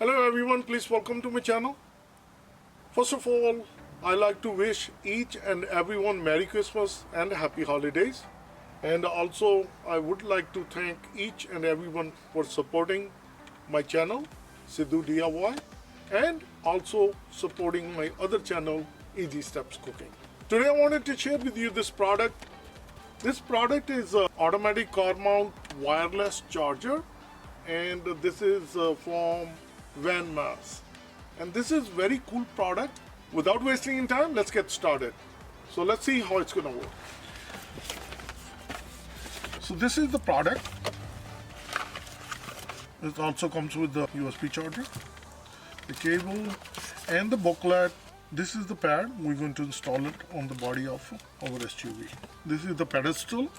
Hello everyone, please welcome to my channel. First of all, I like to wish each and everyone Merry Christmas and Happy Holidays. And also, I would like to thank each and everyone for supporting my channel, Sidhu DIY, and also supporting my other channel, Easy Steps Cooking. Today I wanted to share with you this product. This product is an automatic car mount wireless charger, and this is from Vanmas. And this is very cool product. Without wasting any time, let's get started. So let's see how it's gonna work. So this is the product. It also comes with the USB charger, the cable, and the booklet. This is the pad. We're going to install it on the body of our SUV. This is the pedestal.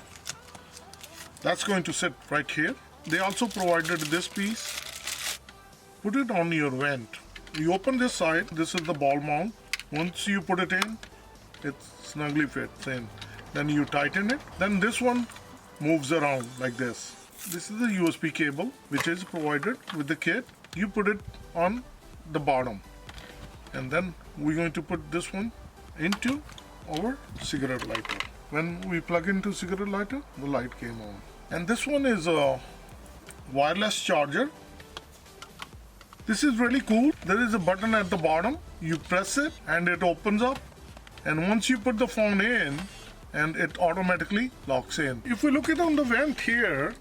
That's going to sit right here. They also provided this piece. Put it on your vent. You open this side. This is the ball mount. Once you put it in, it snugly fits in. Then you tighten it. Then this one moves around like this. This is the USB cable, which is provided with the kit. You put it on the bottom. And then we're going to put this one into our cigarette lighter. When we plug into cigarette lighter, the light came on. And this one is a wireless charger. This is really cool. There is a button at the bottom. You press it and it opens up. And once you put the phone in, and it automatically locks in. If we look at on the vent here,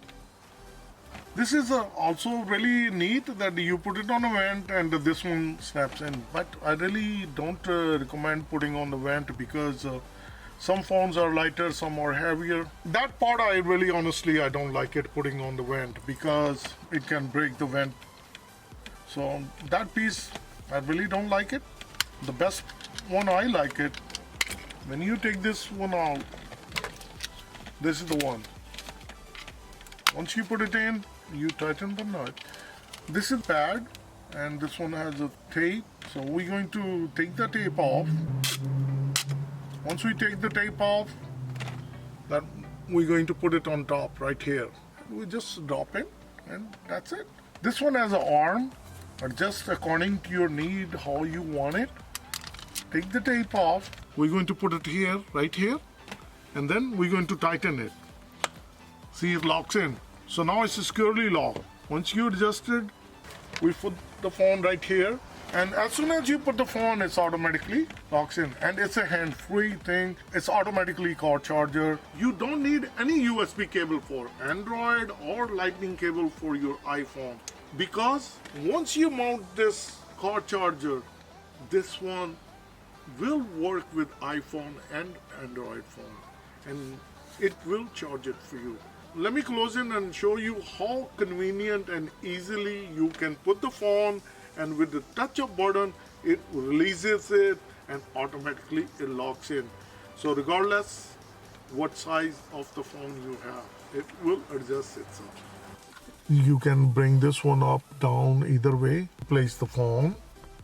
this is also really neat that you put it on a vent and this one snaps in. But I really don't recommend putting on the vent because some phones are lighter, some are heavier. That part I really honestly I don't like it putting on the vent because it can break the vent. So that piece I really don't like it. The best one I like it, when you take this one out, this is the one. Once you put it in, you tighten the nut. This is pad, and this one has a tape. So we're going to take the tape off. Once we take the tape off, that we're going to put it on top right here. We just drop it, and that's it. This one has an arm, adjust according to your need, how you want it. Take the tape off. We're going to put it here, right here, and then we're going to tighten it. See, it locks in. So now it's securely locked. Once you adjust it, we put the phone right here, and as soon as you put the phone, it's automatically locks in. And it's a hand-free thing. It's automatically car charger. You don't need any USB cable for Android or lightning cable for your iPhone, because once you mount this car charger, this one will work with iPhone and Android phone, and it will charge it for you. Let me close in and show you how convenient and easily you can put the phone, and with the touch of button it releases it and automatically it locks in. So regardless what size of the phone you have, it will adjust itself. You can bring this one up, down, either way. Place the phone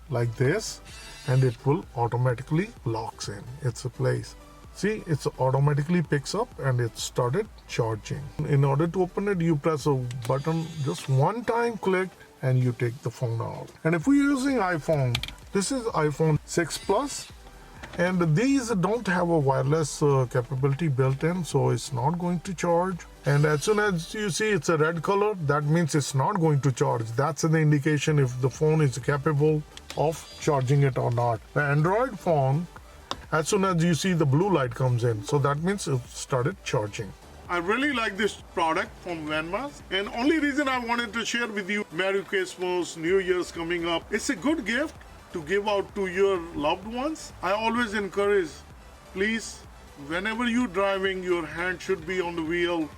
like this and it will automatically locks in. It's a place. See, it's automatically picks up and it started charging. In order to open it, you press a button, just one time click, and you take the phone out. And if we're using iPhone, this is iPhone 6 Plus, and these don't have a wireless capability built in, so it's not going to charge. And as soon as you see it's a red color, that means it's not going to charge. That's an indication if the phone is capable of charging it or not. The Android phone, as soon as you see the blue light comes in, so that means it started charging. I really like this product from Vanmas, and only reason I wanted to share with you, Merry Christmas, New Year's coming up. It's a good gift to give out to your loved ones. I always encourage, please, whenever you're driving, your hand should be on the wheel.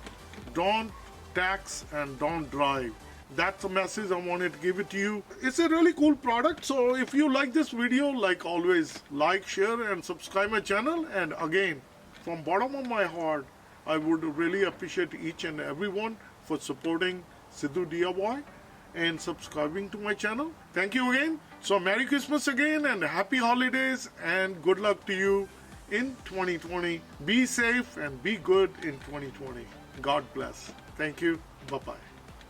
Don't tax and don't drive. That's a message I wanted to give it to you. It's a really cool product. So if you like this video, like always, like, share, and subscribe my channel. And again, from bottom of my heart, I would really appreciate each and everyone for supporting Sidhu DIY and subscribing to my channel. Thank you again. So Merry Christmas again and Happy Holidays and good luck to you in 2020. Be safe and be good in 2020. God bless. Thank you. Bye-bye.